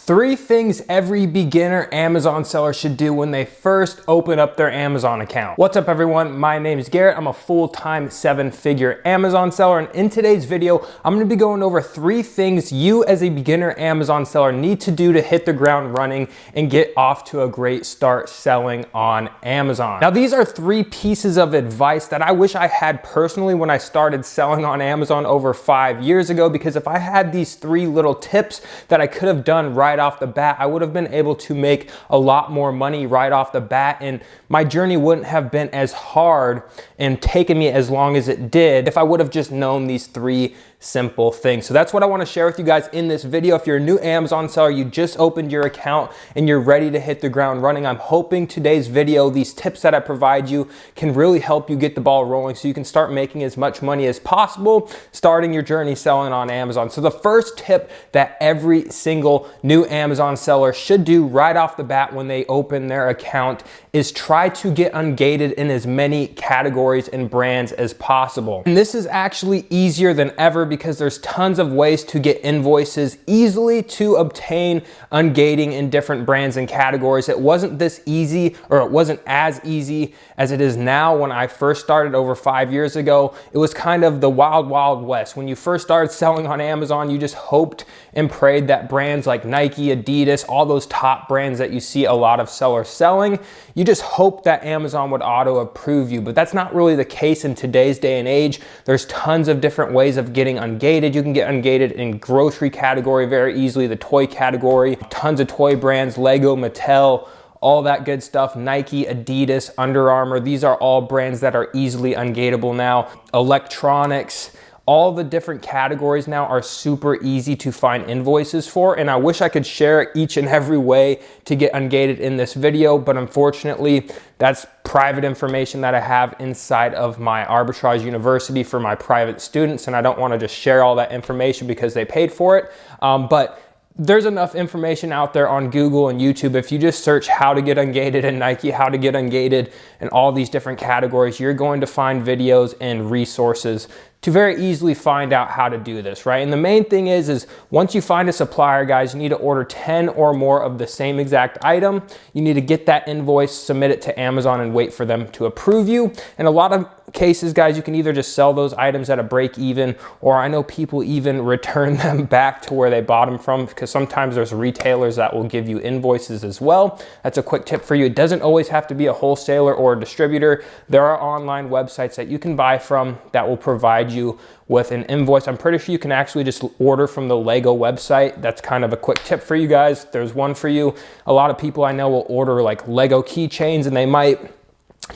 3 things every beginner Amazon seller should do when they first open up their Amazon account. What's up everyone? My name is Garrett. I'm a full-time 7-figure Amazon seller, and in today's video, I'm gonna be going over 3 things you as a beginner Amazon seller need to do to hit the ground running and get off to a great start selling on Amazon. Now, these are 3 pieces of advice that I wish I had personally when I started selling on Amazon over 5 years ago, because if I had these 3 little tips that I could have done right off the bat, I would have been able to make a lot more money right off the bat, and my journey wouldn't have been as hard and taken me as long as it did if I would have just known these 3 simple things. So that's what I want to share with you guys in this video. If you're a new Amazon seller, you just opened your account and you're ready to hit the ground running, I'm hoping today's video, these tips that I provide you, can really help you get the ball rolling so you can start making as much money as possible starting your journey selling on Amazon. So the first tip that every single new Amazon seller should do right off the bat when they open their account is try to get ungated in as many categories and brands as possible. And this is actually easier than ever because there's tons of ways to get invoices easily to obtain ungating in different brands and categories. It wasn't this easy, or it wasn't as easy as it is now. When I first started over 5 years ago, it was kind of the wild, wild west. When you first started selling on Amazon, you just hoped and prayed that brands like Nike, Adidas, all those top brands that you see a lot of sellers selling, you just hope that Amazon would auto approve you. But that's not really the case in today's day and age. There's tons of different ways of getting ungated. You can get ungated in grocery category very easily, the toy category, tons of toy brands, Lego, Mattel, all that good stuff, Nike, Adidas, Under Armour. These are all brands that are easily ungateable now. Electronics, all the different categories now are super easy to find invoices for, and I wish I could share each and every way to get ungated in this video, but unfortunately, that's private information that I have inside of my Arbitrage University for my private students, and I don't want to just share all that information because they paid for it, but there's enough information out there on Google and YouTube. If you just search how to get ungated in Nike, how to get ungated in all these different categories, you're going to find videos and resources to very easily find out how to do this, right? And the main thing is once you find a supplier, guys, you need to order 10 or more of the same exact item. You need to get that invoice, submit it to Amazon, and wait for them to approve you. In a lot of cases, guys, you can either just sell those items at a break even, or I know people even return them back to where they bought them from, because sometimes there's retailers that will give you invoices as well. That's a quick tip for you. It doesn't always have to be a wholesaler or a distributor. There are online websites that you can buy from that will provide you with an invoice. I'm pretty sure you can actually just order from the Lego website. That's kind of a quick tip for you guys. There's one for you. A lot of people I know will order like Lego keychains, and they might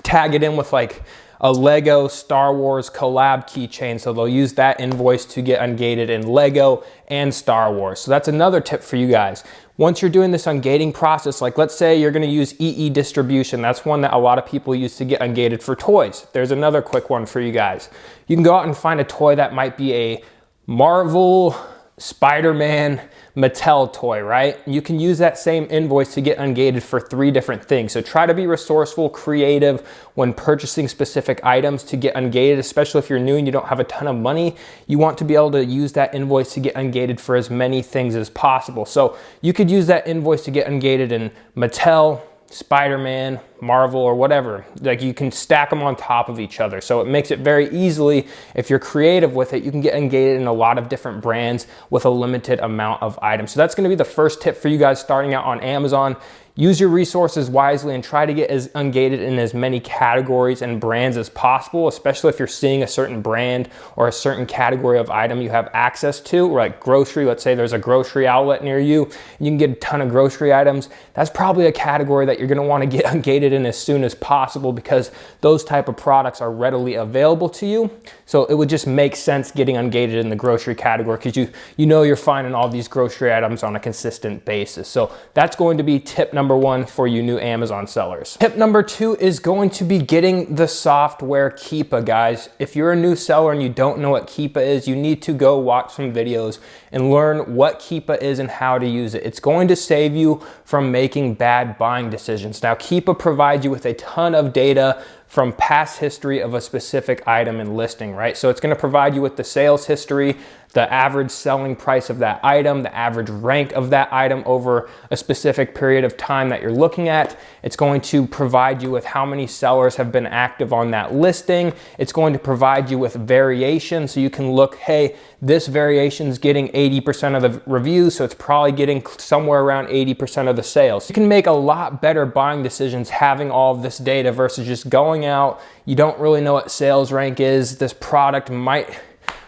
tag it in with like a Lego Star Wars collab keychain. So they'll use that invoice to get ungated in Lego and Star Wars. So that's another tip for you guys. Once you're doing this ungating process, like let's say you're gonna use EE distribution. That's one that a lot of people use to get ungated for toys. There's another quick one for you guys. You can go out and find a toy that might be a Marvel, Spider-Man, Mattel toy, right? You can use that same invoice to get ungated for 3 different things. So try to be resourceful, creative when purchasing specific items to get ungated, especially if you're new and you don't have a ton of money. You want to be able to use that invoice to get ungated for as many things as possible. So you could use that invoice to get ungated in Mattel, Spider-Man, Marvel, or whatever. Like, you can stack them on top of each other. So it makes it very easily, if you're creative with it, you can get ungated in a lot of different brands with a limited amount of items. So that's gonna be the first tip for you guys starting out on Amazon. Use your resources wisely and try to get as ungated in as many categories and brands as possible, especially if you're seeing a certain brand or a certain category of item you have access to, or like grocery. Let's say there's a grocery outlet near you and you can get a ton of grocery items. That's probably a category that you're gonna wanna get ungated in as soon as possible, because those type of products are readily available to you. So it would just make sense getting ungated in the grocery category, because you know you're finding all these grocery items on a consistent basis. So that's going to be tip number 1 for you new Amazon sellers. Tip number 2 is going to be getting the software Keepa, guys. If you're a new seller and you don't know what Keepa is, you need to go watch some videos and learn what Keepa is and how to use it. It's going to save you from making bad buying decisions. Now, Keepa provides you with a ton of data from past history of a specific item and listing, right? So it's gonna provide you with the sales history, the average selling price of that item, the average rank of that item over a specific period of time that you're looking at. It's going to provide you with how many sellers have been active on that listing. It's going to provide you with variation, so you can look, hey, this variation is getting 80% of the reviews, so it's probably getting somewhere around 80% of the sales. You can make a lot better buying decisions having all of this data versus just going out. You don't really know what sales rank is. This product might,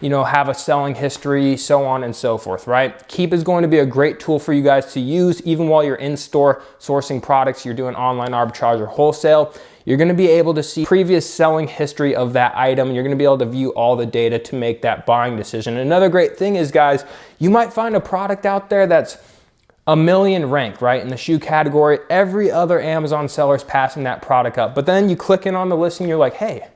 have a selling history, so on and so forth, right? Keepa is going to be a great tool for you guys to use even while you're in store sourcing products, you're doing online arbitrage or wholesale. You're gonna be able to see previous selling history of that item. You're gonna be able to view all the data to make that buying decision. Another great thing is, guys, you might find a product out there that's a million rank, right? In the shoe category, every other Amazon seller is passing that product up. But then you click in on the listing, you're like, hey,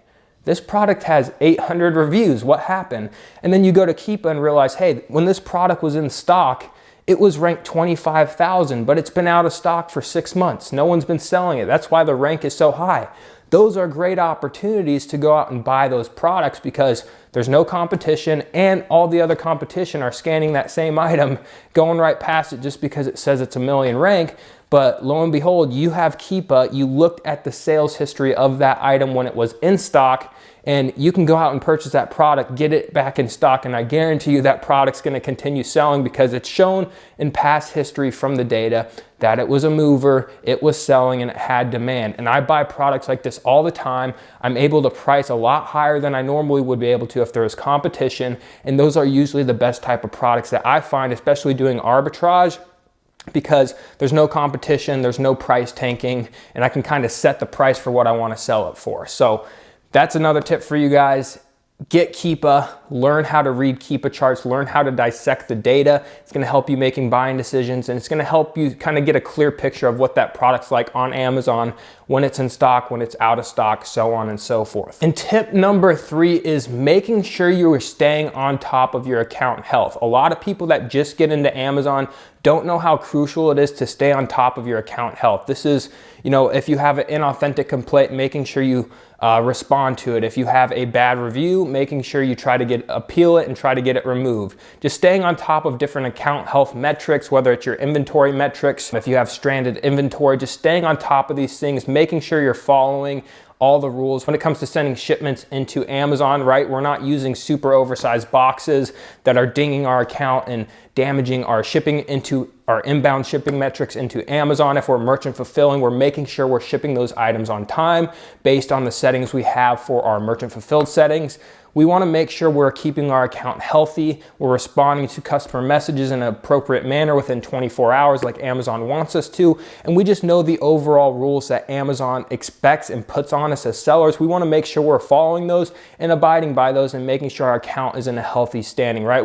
this product has 800 reviews, what happened? And then you go to Keepa and realize, hey, when this product was in stock, it was ranked 25,000, but it's been out of stock for 6 months. No one's been selling it. That's why the rank is so high. Those are great opportunities to go out and buy those products because there's no competition, and all the other competition are scanning that same item, going right past it just because it says it's a million rank. But lo and behold, you have Keepa, you looked at the sales history of that item when it was in stock, and you can go out and purchase that product, get it back in stock, and I guarantee you that product's gonna continue selling because it's shown in past history from the data that it was a mover, it was selling, and it had demand. And I buy products like this all the time. I'm able to price a lot higher than I normally would be able to if there was competition, and those are usually the best type of products that I find, especially doing arbitrage, because there's no competition, there's no price tanking, and I can kind of set the price for what I want to sell it for. So that's another tip for you guys. Get Keepa, learn how to read Keepa charts, learn how to dissect the data. It's gonna help you making buying decisions, and it's gonna help you kind of get a clear picture of what that product's like on Amazon, when it's in stock, when it's out of stock, so on and so forth. And tip number 3 is making sure you are staying on top of your account health. A lot of people that just get into Amazon don't know how crucial it is to stay on top of your account health. This is, if you have an inauthentic complaint, making sure you respond to it. If you have a bad review, making sure you try to appeal it and try to get it removed. Just staying on top of different account health metrics, whether it's your inventory metrics, if you have stranded inventory, just staying on top of these things, making sure you're following all the rules. When it comes to sending shipments into Amazon, right? We're not using super oversized boxes that are dinging our account and damaging our shipping into our inbound shipping metrics into Amazon. If we're merchant fulfilling, we're making sure we're shipping those items on time based on the settings we have for our merchant fulfilled settings. We want to make sure we're keeping our account healthy. We're responding to customer messages in an appropriate manner within 24 hours like Amazon wants us to. And we just know the overall rules that Amazon expects and puts on us as sellers. We want to make sure we're following those and abiding by those and making sure our account is in a healthy standing, right?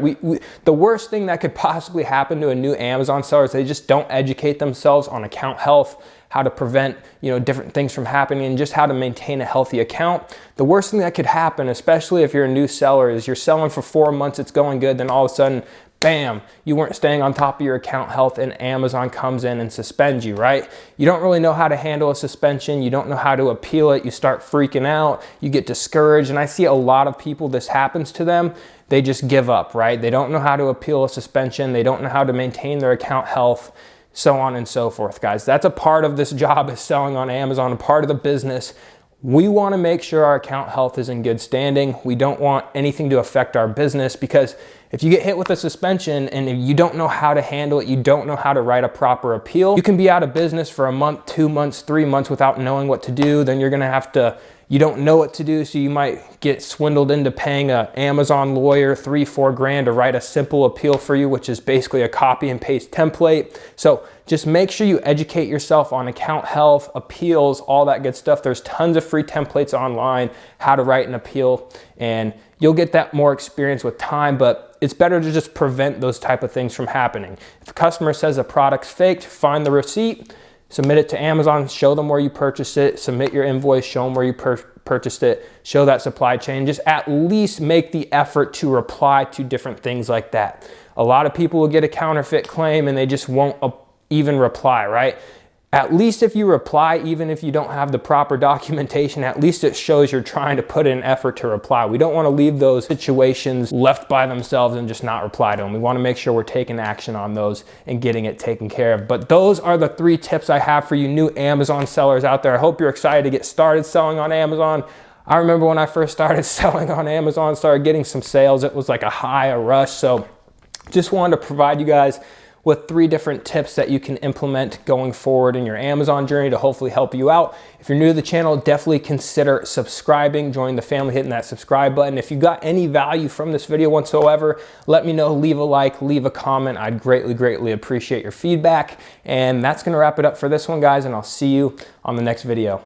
The worst thing that could possibly happen to a new Amazon seller is they just don't educate themselves on account health, how to prevent, different things from happening, and just how to maintain a healthy account. The worst thing that could happen, especially if you're a new seller, is you're selling for 4 months, it's going good, then all of a sudden, bam, you weren't staying on top of your account health and Amazon comes in and suspends you, right? You don't really know how to handle a suspension. You don't know how to appeal it. You start freaking out. You get discouraged. And I see a lot of people, this happens to them. They just give up, right? They don't know how to appeal a suspension. They don't know how to maintain their account health, so on and so forth, guys. That's a part of this job, is selling on Amazon, a part of the business. We want to make sure our account health is in good standing. We don't want anything to affect our business, because if you get hit with a suspension and you don't know how to handle it, you don't know how to write a proper appeal, you can be out of business for a month, 2 months, 3 months without knowing what to do. Then you're going to have to, you don't know what to do, so you might get swindled into paying an Amazon lawyer $3-4 grand to write a simple appeal for you, which is basically a copy and paste template. So just make sure you educate yourself on account health, appeals, all that good stuff. There's tons of free templates online, how to write an appeal, and you'll get that more experience with time, but it's better to just prevent those type of things from happening. If a customer says a product's faked, find the receipt, submit it to Amazon, show them where you purchased it, submit your invoice, show them where you purchased it, show that supply chain. Just at least make the effort to reply to different things like that. A lot of people will get a counterfeit claim and they just won't even reply, right? at least if you reply, even if you don't have the proper documentation, at least it shows you're trying to put in effort to reply. We don't want to leave those situations left by themselves and just not reply to them. We want to make sure we're taking action on those and getting it taken care of. But those are the 3 tips I have for you new Amazon sellers out there. I hope you're excited to get started selling on Amazon. I remember when I first started selling on Amazon, started getting some sales, it was like a high, a rush. So just wanted to provide you guys with 3 different tips that you can implement going forward in your Amazon journey to hopefully help you out. If you're new to the channel, definitely consider subscribing, join the family, hitting that subscribe button. If you got any value from this video whatsoever, let me know, leave a like, leave a comment. I'd greatly appreciate your feedback. And that's gonna wrap it up for this one, guys, and I'll see you on the next video.